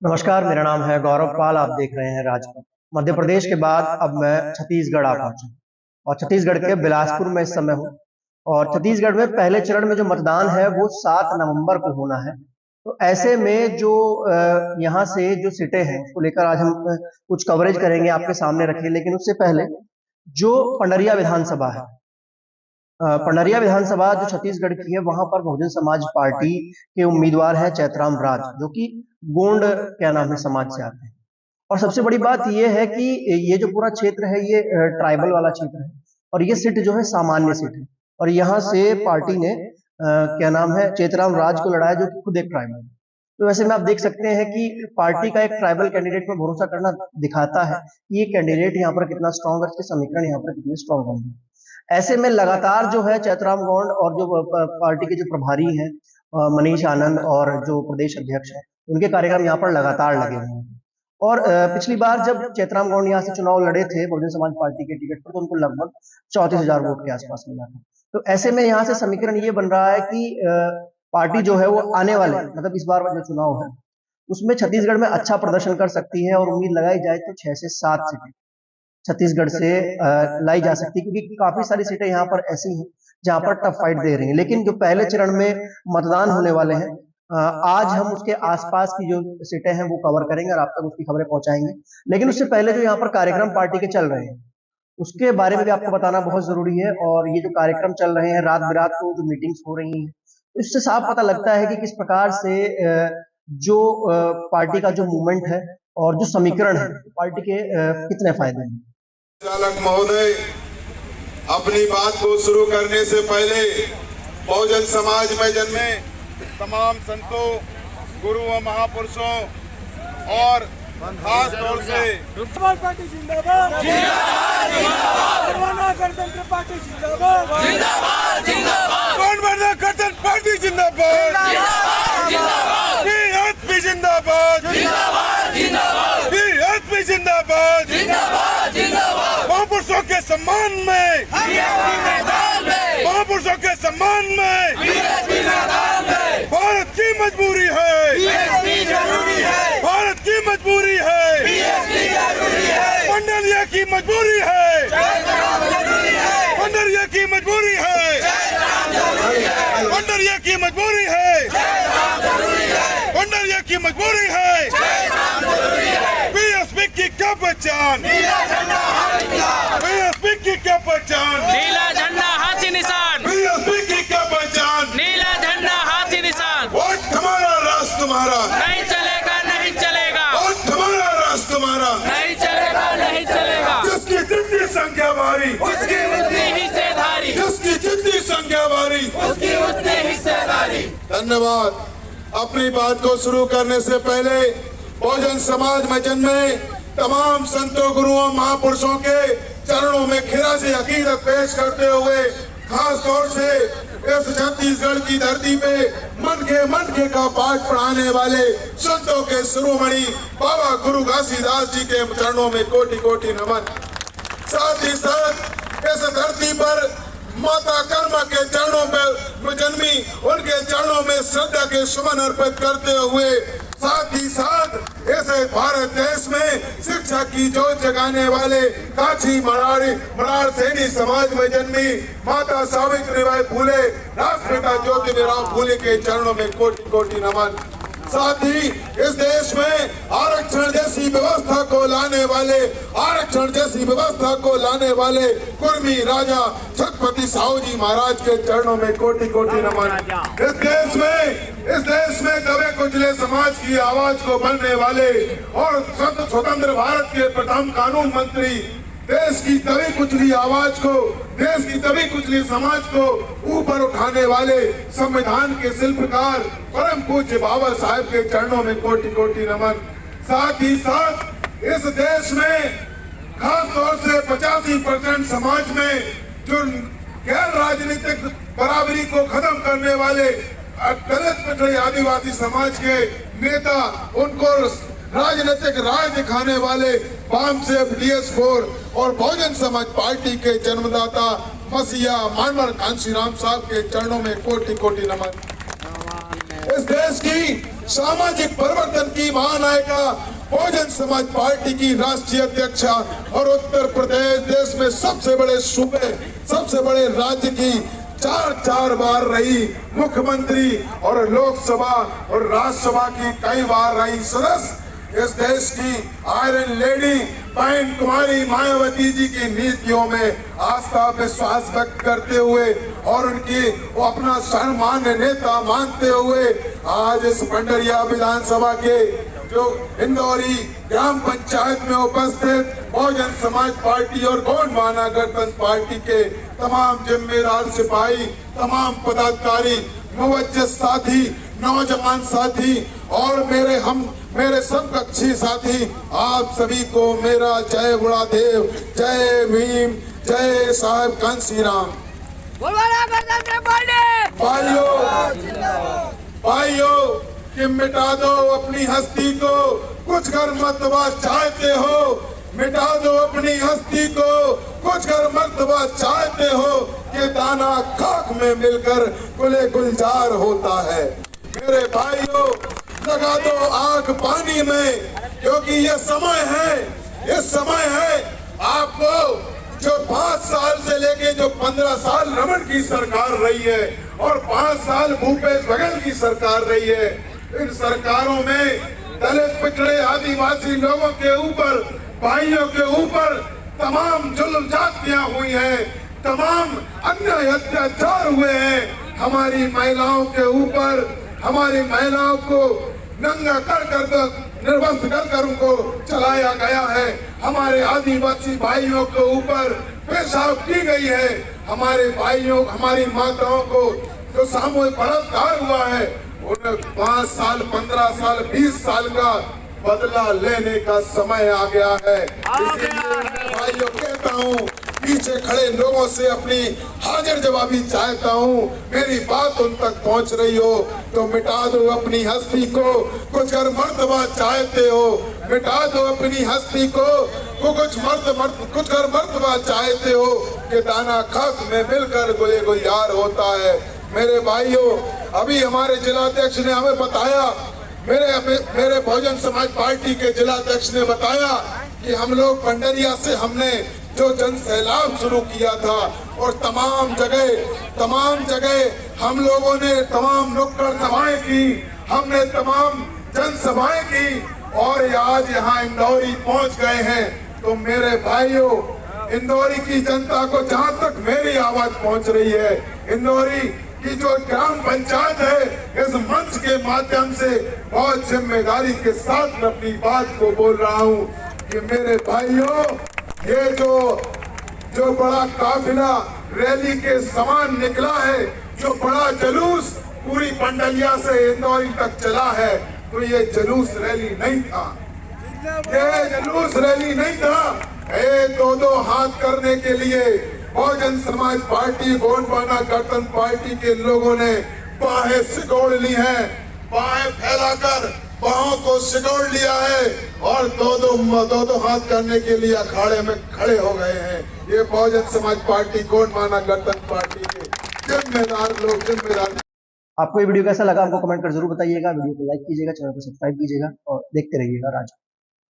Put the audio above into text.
नमस्कार, मेरा नाम है गौरव पाल। आप देख रहे हैं राजपथ। मध्य प्रदेश के बाद अब मैं छत्तीसगढ़ आ पहुंचा और छत्तीसगढ़ के बिलासपुर में इस समय हूँ। और छत्तीसगढ़ में पहले चरण में जो मतदान है वो 7 नवंबर को होना है। तो ऐसे में जो यहाँ से जो सीटें हैं उसको लेकर आज हम कुछ कवरेज करेंगे, आपके सामने रखें। लेकिन उससे पहले जो पंडरिया विधानसभा है, पंडरिया विधानसभा जो छत्तीसगढ़ की है, वहां पर बहुजन समाज पार्टी के उम्मीदवार हैं चैतराम राज, जो कि गोंड क्या नाम है समाज से आते हैं। और सबसे बड़ी बात यह है कि ये जो पूरा क्षेत्र है ये ट्राइबल वाला क्षेत्र है और ये सीट जो है सामान्य सीट है। और यहाँ से पार्टी ने क्या नाम है चैतराम राज को लड़ाया, जो कि खुद एक ट्राइबल है। तो वैसे में आप देख सकते हैं कि पार्टी का एक ट्राइबल कैंडिडेट पर भरोसा करना दिखाता है कि ये कैंडिडेट यहाँ पर कितना स्ट्रॉन्ग है, इसके समीकरण यहाँ पर कितने स्ट्रॉन्ग होंगे। ऐसे में लगातार जो है चैतराम गौंड और जो पार्टी के जो प्रभारी हैं मनीष आनंद और जो प्रदेश अध्यक्ष हैं, उनके कार्यक्रम यहाँ पर लगातार लगे हुए हैं। और पिछली बार जब चैतराम गौंड यहाँ से चुनाव लड़े थे बहुजन समाज पार्टी के टिकट पर, तो उनको लगभग 34,000 वोट के आसपास मिला था। तो ऐसे में यहाँ से समीकरण ये बन रहा है कि पार्टी जो है वो आने वाले मतलब इस बार जो चुनाव है उसमें छत्तीसगढ़ में अच्छा प्रदर्शन कर सकती है। और उम्मीद लगाई जाए तो 6 से 7 सीटें छत्तीसगढ़ से लाई जा सकती है, क्योंकि काफी सारी सीटें यहाँ पर ऐसी हैं जहाँ पर टफ फाइट दे रही हैं। लेकिन जो पहले चरण में मतदान होने वाले हैं, आज हम उसके आसपास की जो सीटें हैं वो कवर करेंगे और आप तक उसकी खबरें पहुंचाएंगे। लेकिन उससे पहले जो यहाँ पर कार्यक्रम पार्टी के चल रहे हैं उसके बारे में भी आपको बताना बहुत जरूरी है। और ये जो कार्यक्रम चल रहे हैं रात बिरात को जो मीटिंग्स हो रही हैं, इससे साफ पता लगता है कि किस प्रकार से जो पार्टी का जो मूवमेंट है और जो समीकरण है पार्टी के कितने फायदे हैं। चालक महोदय, अपनी बात को शुरू करने से पहले बहुजन समाज में जन्मे तमाम संतों, गुरुओं, महापुरुषों और खास तौर से पार्टी जिंदाबाद, गणतंत्र पार्टी जिंदाबाद, गणतंत्र पार्टी जिंदाबाद, बीएसपी जिंदाबाद, बीएसपी जिंदाबाद, महापुरुषों के सम्मान में, महापुरुषों के सम्मान में भारत की मजबूरी है, भारत की मजबूरी है, पंडरिया की मजबूरी है, पंडरिया की मजबूरी है, पंडरिया की मजबूरी है, पंडरिया की मजबूरी है। बीएसपी की क्या पहचान, बीएसपी की क्या पहचान, नीला झंडा हाथी निशान, बीएसपी की क्या पहचान, नीला झंडा हाथी निशान। वोट हमारा, राष्ट्र तुम्हारा, नहीं चलेगा, नहीं चलेगा, वोट हमारा, राष्ट्र तुम्हारा, नहीं चलेगा, नहीं चलेगा। जिसकी जितनी संख्या भारी उसकी उतनी हिस्सेदारी, जिसकी जितनी संख्या भारी उसकी उतनी हिस्सेदारी। धन्यवाद। अपनी बात को शुरू करने से पहले बहुजन समाज में जन्मे तमाम संतों, गुरुओं, महापुरुषों के चरणों में खिराजी अकीदत पेश करते हुए खास तौर से इस छत्तीसगढ़ की धरती पे मन के का पाठ पढ़ाने वाले संतों के शिरोमणि बाबा गुरु घासीदास जी के चरणों में कोटि कोटि नमन। साथ ही साथ इस धरती पर माता कर्मा के चरणों में जन्मी, उनके चरणों में श्रद्धा के सुमन अर्पित करते हुए साथ ही साथ इस भारत देश में शिक्षा की जोत जगाने वाले काशी मरार सैनी समाज में जन्मी माता सावित्रीबाई फूले, राष्ट्रपिता ज्योतिराव फूले के चरणों में कोटि कोटि नमन। साथ ही इस देश में आरक्षण जैसी व्यवस्था को लाने वाले, आरक्षण जैसी व्यवस्था को लाने वाले कुर्मी राजा छत्रपति साहू जी महाराज के चरणों में कोटि कोटि नमन। इस देश में दबे कुचले समाज की आवाज को बनने वाले और स्वतंत्र भारत के प्रथम कानून मंत्री, देश की दबी कुचली आवाज को, देश की दबी कुचली समाज को ऊपर उठाने वाले संविधान के शिल्पकार परम पूज्य बाबा साहेब के चरणों में कोटि कोटि नमन। साथ ही साथ इस देश में खास तौर से 85% समाज में जो गैर राजनीतिक बराबरी को खत्म करने वाले दलित पिछड़े आदिवासी समाज के नेता, उनको राजनीतिक राय दिखाने वाले वाम से DS4 और बहुजन समाज पार्टी के जन्मदाता मसीहा मानवर कांशीराम साहब के चरणों में कोटि कोटि नमन। इस देश की सामाजिक परिवर्तन की महानायिका बहुजन समाज पार्टी की राष्ट्रीय अध्यक्षा और उत्तर प्रदेश देश में सबसे बड़े सूबे, सबसे बड़े राज्य की चार बार रही मुख्यमंत्री और लोकसभा और राज्यसभा की कई बार रही सदस्य, इस देश की आयरन लेडी बहन कुमारी मायावती जी की नीतियों में आस्था विश्वास व्यक्त करते हुए और उनकी वो अपना सम्मान्य नेता मानते हुए आज इस पंडरिया विधानसभा के जो इंदौरी ग्राम पंचायत में उपस्थित बहुजन समाज पार्टी और गोंडवाना गणतंत्र पार्टी के तमाम जिम्मेदार सिपाही, तमाम पदाधिकारी, मुवज्जह साथी, नौजवान साथी और मेरे समकक्षी साथी, आप सभी को मेरा जय गुणादेव, जय भीम, जय साहेब कांसी राम। भाइयों कि मिटा दो अपनी हस्ती को, कुछ कर मर्तबा चाहते हो, मिटा दो अपनी हस्ती को, कुछ कर मर्तबा चाहते हो कि दाना खाक में मिलकर गुले गुलजार होता है। मेरे भाइयों, लगा दो आग पानी में, क्योंकि ये समय है आपको जो 5 साल से लेके जो 15 साल रमन की सरकार रही है और 5 साल भूपेश बघेल की सरकार रही है, इन सरकारों में दलित, पिछड़े, आदिवासी लोगों के ऊपर, भाइयों के ऊपर तमाम जुल्म जातियां हुई हैं, तमाम अन्याय अत्याचार हुए हैं। हमारी महिलाओं के ऊपर, हमारी महिलाओं को नंगा कर निर्वस्त्र कर उनको चलाया गया है। हमारे आदिवासी भाइयों के ऊपर पेशाब की गई है। हमारे भाइयों, हमारी माताओं को जो सामूहिक बलात्कार हुआ है, उन्हें 5 साल, 15 साल, 20 साल का बदला लेने का समय आ गया है। इसलिए भाइयों कहता हूँ, पीछे खड़े लोगों से अपनी हाजिर जवाबी चाहता हूँ, मेरी बात उन तक पहुँच रही हो तो मिटा दो अपनी हस्ती को, कुछ कर मर्तबा चाहते हो, मिटा दो अपनी हस्ती को, कुछ कर मर्तबा चाहते हो कि दाना खाक में मिलकर गुले गुलजार होता है। मेरे भाइयों, अभी हमारे जिलाध्यक्ष ने हमें बताया, मेरे बहुजन समाज पार्टी के जिलाध्यक्ष ने बताया कि हम लोग पंडरिया से हमने जो जन सैलाब शुरू किया था और तमाम जगह हम लोगों ने तमाम नुक्कड़ सभाएं की, हमने तमाम जन सभाएं की और आज यहाँ इंदौरी पहुँच गए हैं। तो मेरे भाइयों, इंदौरी की जनता को जहाँ तक मेरी आवाज पहुँच रही है, इंदौरी की जो ग्राम पंचायत है, इस मंच के माध्यम से बहुत जिम्मेदारी के साथ मैं अपनी बात को बोल रहा हूँ कि मेरे भाइयों, ये जो बड़ा काफिला रैली के समान निकला है, जो बड़ा जुलूस पूरी पंडलिया से इंदौरी तक चला है, तो ये जुलूस रैली नहीं था, ये जुलूस रैली नहीं था। दो हाथ करने के लिए बहुजन समाज पार्टी, गोंडवाना गणतंत्र पार्टी के लोगों ने बाहें सिकोड़ ली हैं, बाहें फैलाकर बाहों को सिकोड़ लिया है और दो हाथ करने के लिए अखाड़े में खड़े हो गए हैं। ये बहुजन समाज पार्टी, गोंडवाना गणतंत्र पार्टी के जिम्मेदार। आपको ये वीडियो कैसा लगा, हमको कमेंट कर जरूर बताइएगा। वीडियो को लाइक कीजिएगा, चैनल को सब्सक्राइब कीजिएगा और देखते रहिएगा राज।